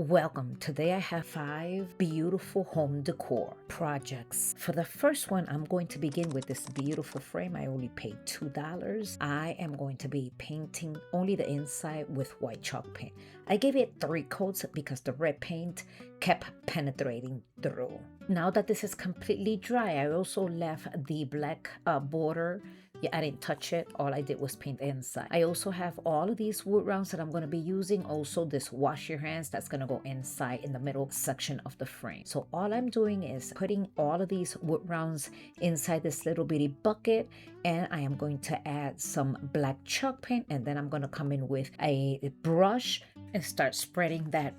Welcome. Today I have 5 beautiful home decor projects. For the first one, I'm going to begin with this beautiful frame. I only paid $2. I am going to be painting only the inside with white chalk paint. I gave it 3 coats because the red paint kept penetrating through. Now that this is completely dry, I also left the black border. Yeah, I didn't touch it. All I did was paint the inside. I also have all of these wood rounds that I'm going to be using. Also this wash your hands that's going to go inside in the middle section of the frame. So all I'm doing is putting all of these wood rounds inside this little bitty bucket, and I am going to add some black chalk paint, and then I'm going to come in with a brush and start spreading that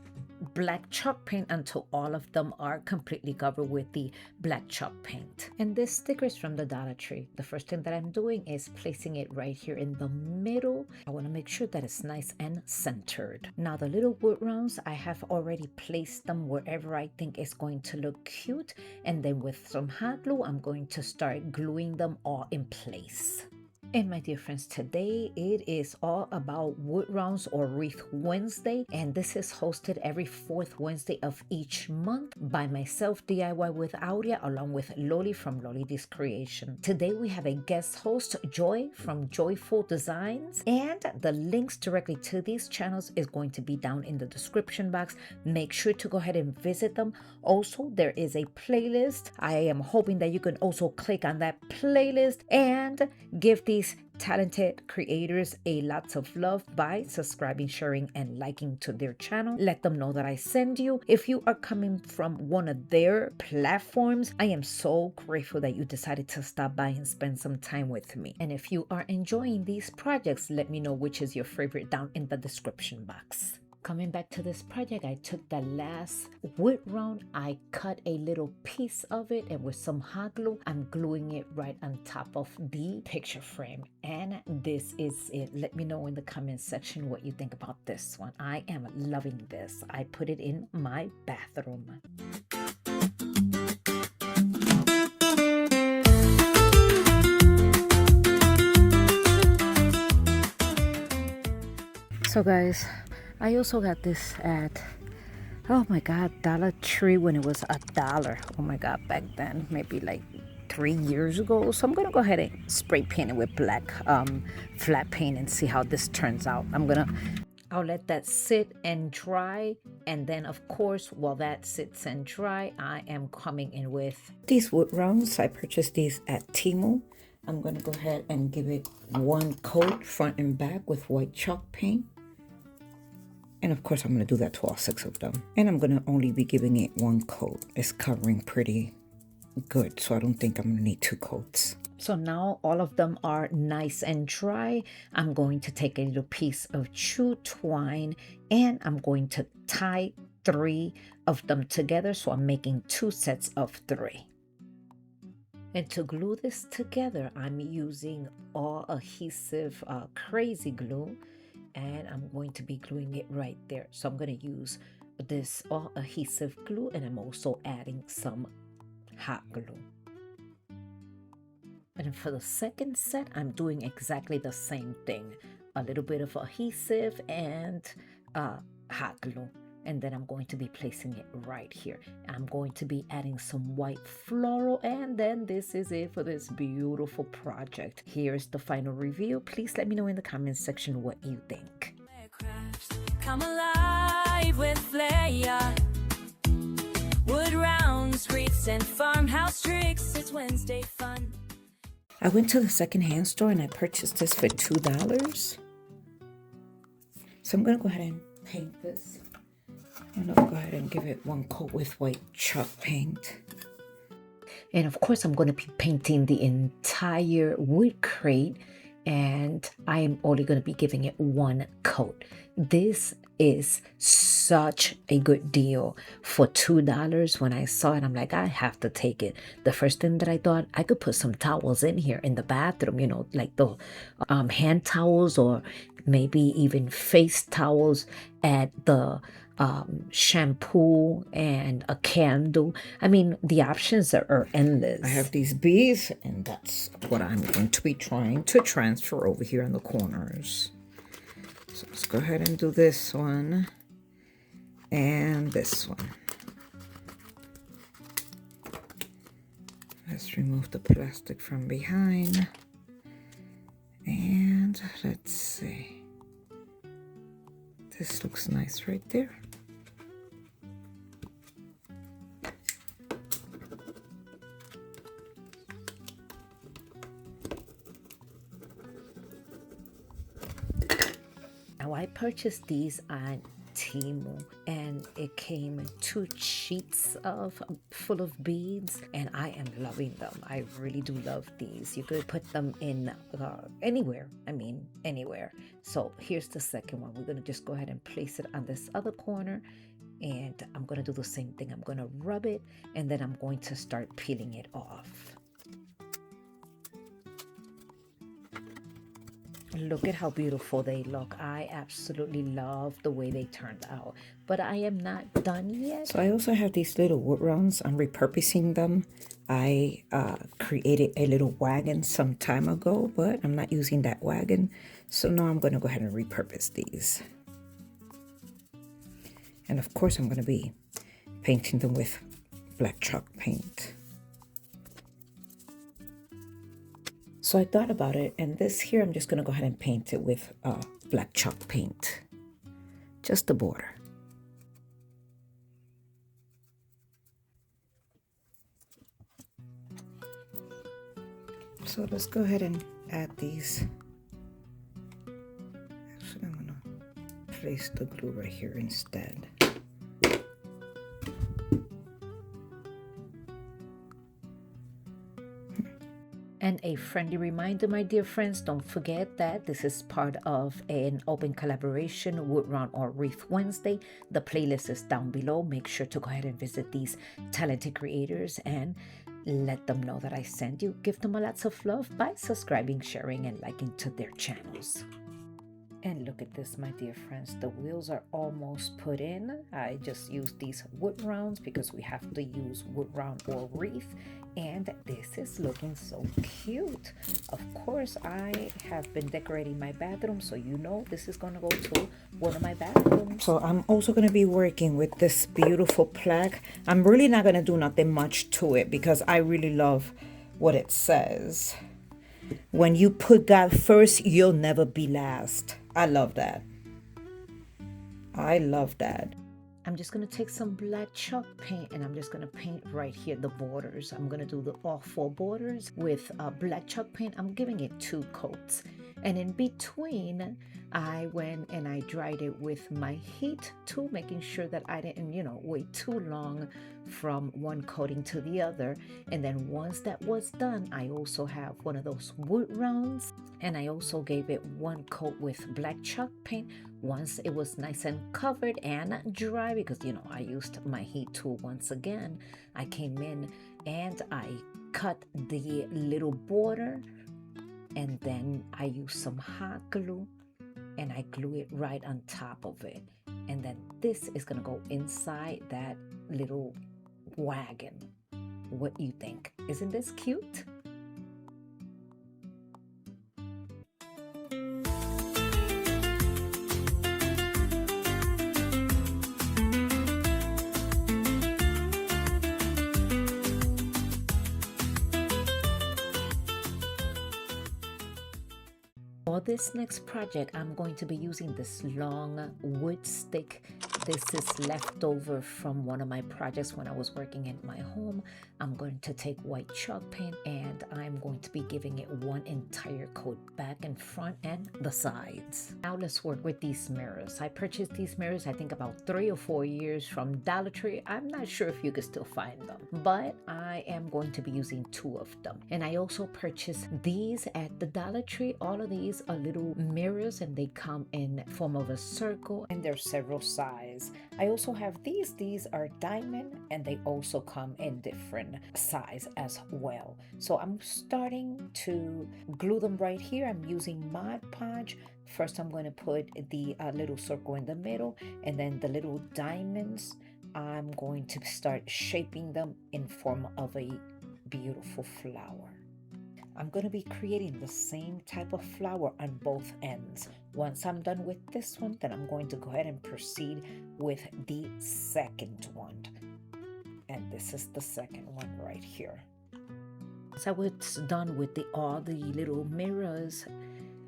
black chalk paint until all of them are completely covered with the black chalk paint. And this sticker is from the Dollar Tree. The first thing that I'm doing is placing it right here in the middle. I want to make sure that it's nice and centered. Now the little wood rounds, I have already placed them wherever I think it's going to look cute, and then with some hot glue I'm going to start gluing them all in place. And my dear friends, today it is all about Wood Rounds or Wreath Wednesday, and this is hosted every 4th Wednesday of each month by myself, DIY with Aurea, along with Loli from Loli's Creation. Today we have a guest host, Joy from Joyful Designs, and the links directly to these channels is going to be down in the description box. Make sure to go ahead and visit them. Also, there is a playlist. I am hoping that you can also click on that playlist and give these talented creators a lot of love by subscribing, sharing, and liking to their channel. Let them know that I send you. If you are coming from one of their platforms, I am so grateful that you decided to stop by and spend some time with me. And if you are enjoying these projects, let me know which is your favorite down in the description box. Coming back to this project, I took the last wood round, I cut a little piece of it, and with some hot glue, I'm gluing it right on top of the picture frame. And this is it. Let me know in the comment section what you think about this one. I am loving this. I put it in my bathroom. So guys, I also got this at, oh my god, Dollar Tree when it was $1. Oh my god, back then, maybe like 3 years ago. So I'm gonna go ahead and spray paint it with black flat paint and see how this turns out. I'll let that sit and dry, and then of course while that sits and dry, I am coming in with these wood rounds. I purchased these at Temu. I'm gonna go ahead and give it 1 coat front and back with white chalk paint. And of course, I'm going to do that to all 6 of them. And I'm going to only be giving it 1 coat. It's covering pretty good, so I don't think I'm going to need 2 coats. So now all of them are nice and dry. I'm going to take a little piece of chewed twine and I'm going to tie 3 of them together. So I'm making 2 sets of 3. And to glue this together, I'm using all adhesive crazy glue. And I'm going to be gluing it right there. So I'm going to use this all adhesive glue, and I'm also adding some hot glue. And for the second set, I'm doing exactly the same thing. A little bit of adhesive and hot glue. And then I'm going to be placing it right here. I'm going to be adding some white floral, and then this is it for this beautiful project. Here's the final review. Please let me know in the comments section what you think. Come alive with flair. Wood rounds, wreaths, and farmhouse tricks. It's Wednesday fun. I went to the secondhand store and I purchased this for $2. So I'm going to go ahead and paint this. I'm going to go ahead and give it 1 coat with white chalk paint. And of course, I'm going to be painting the entire wood crate. And I am only going to be giving it 1 coat. This is such a good deal for $2. When I saw it, I'm like, I have to take it. The first thing that I thought, I could put some towels in here in the bathroom, you know, like the hand towels or maybe even face towels, at the shampoo and a candle. I mean, the options are endless. I have these beads, and that's what I'm going to be trying to transfer over here in the corners. So let's go ahead and do this one. And this one. Let's remove the plastic from behind. And let's see. This looks nice right there. Now I purchased these on Temu, and it came 2 sheets of full of beads, and I am loving them. I really do love these. You could put them in anywhere. I mean, anywhere. So here's the second one. We're going to just go ahead and place it on this other corner, and I'm going to do the same thing. I'm going to rub it, and then I'm going to start peeling it off. Look at how beautiful they look. I absolutely love the way they turned out, but I am not done yet. So I also have these little wood rounds. I'm repurposing them. I created a little wagon some time ago, but I'm not using that wagon. So now I'm going to go ahead and repurpose these. And of course, I'm going to be painting them with black chalk paint. So I thought about it, and this here, I'm just going to go ahead and paint it with black chalk paint. Just the border. So let's go ahead and add these. Actually, I'm going to place the glue right here instead. And a friendly reminder, my dear friends, don't forget that this is part of an open collaboration, Wood Round or Wreath Wednesday. The playlist is down below. Make sure to go ahead and visit these talented creators and let them know that I sent you. Give them a lots of love by subscribing, sharing, and liking to their channels. And look at this, my dear friends. The wheels are almost put in. I just used these wood rounds because we have to use wood round or wreath. And this is looking so cute. Of course, I have been decorating my bathroom, so you know this is going to go to one of my bathrooms. So I'm also going to be working with this beautiful plaque. I'm really not going to do nothing much to it because I really love what it says. When you put God first, you'll never be last. I love that. I love that. I'm just going to take some black chalk paint and I'm just going to paint right here the borders. I'm going to do all 4 borders with black chalk paint. I'm giving it 2 coats. And in between, I went and I dried it with my heat tool, making sure that I didn't, wait too long from one coating to the other. And then once that was done, I also have one of those wood rounds, and I also gave it 1 coat with black chalk paint. Once it was nice and covered and dry, because I used my heat tool once again, I came in and I cut the little border, and then I used some hot glue and I glue it right on top of it. And then this is gonna go inside that little wagon. What do you think? Isn't this cute? For this next project, I'm going to be using this long wood stick. This is left over from one of my projects when I was working in my home. I'm going to take white chalk paint and I'm going to be giving it 1 entire coat back and front and the sides. Now let's work with these mirrors. I purchased these mirrors, I think about 3 or 4 years from Dollar Tree. I'm not sure if you can still find them, but I am going to be using 2 of them. And I also purchased these at the Dollar Tree. All of these are little mirrors and they come in form of a circle, and there's several sizes. I also have these. These are diamond and they also come in different size as well. So I'm starting to glue them right here. I'm using Mod Podge. First I'm going to put the little circle in the middle, and then the little diamonds, I'm going to start shaping them in form of a beautiful flower. I'm going to be creating the same type of flower on both ends. Once I'm done with this one, then I'm going to go ahead and proceed with the second one. And this is the second one right here. So it's done with all the little mirrors.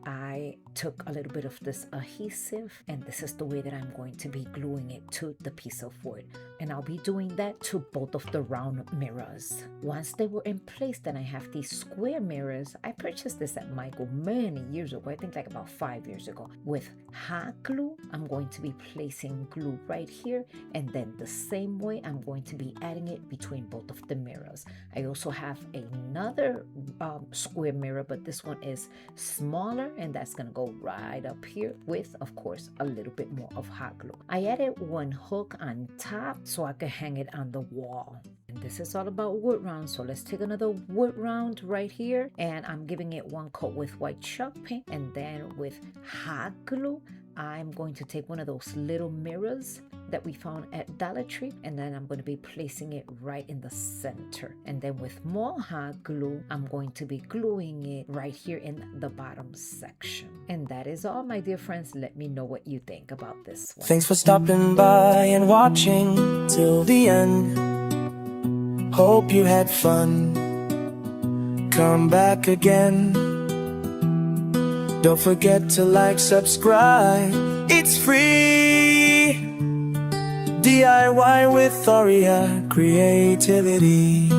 I took a little bit of this adhesive, and this is the way that I'm going to be gluing it to the piece of wood. And I'll be doing that to both of the round mirrors. Once they were in place, then I have these square mirrors. I purchased this at Michael many years ago, I think like about 5 years ago. With hot glue, I'm going to be placing glue right here, and then the same way I'm going to be adding it between both of the mirrors. I also have another square mirror, but this one is smaller, and that's gonna go right up here with, of course, a little bit more of hot glue. I added one hook on top so I could hang it on the wall. And this is all about wood round, so let's take another wood round right here, and I'm giving it one coat with white chalk paint, and then with hot glue I'm going to take one of those little mirrors that we found at Dollar Tree, and then I'm going to be placing it right in the center. And then with more hot glue, I'm going to be gluing it right here in the bottom section. And that is all, my dear friends. Let me know what you think about this one. Thanks for stopping by and watching till the end. Hope you had fun. Come back again. Don't forget to like, subscribe. It's free. DIY with Aurea creativity.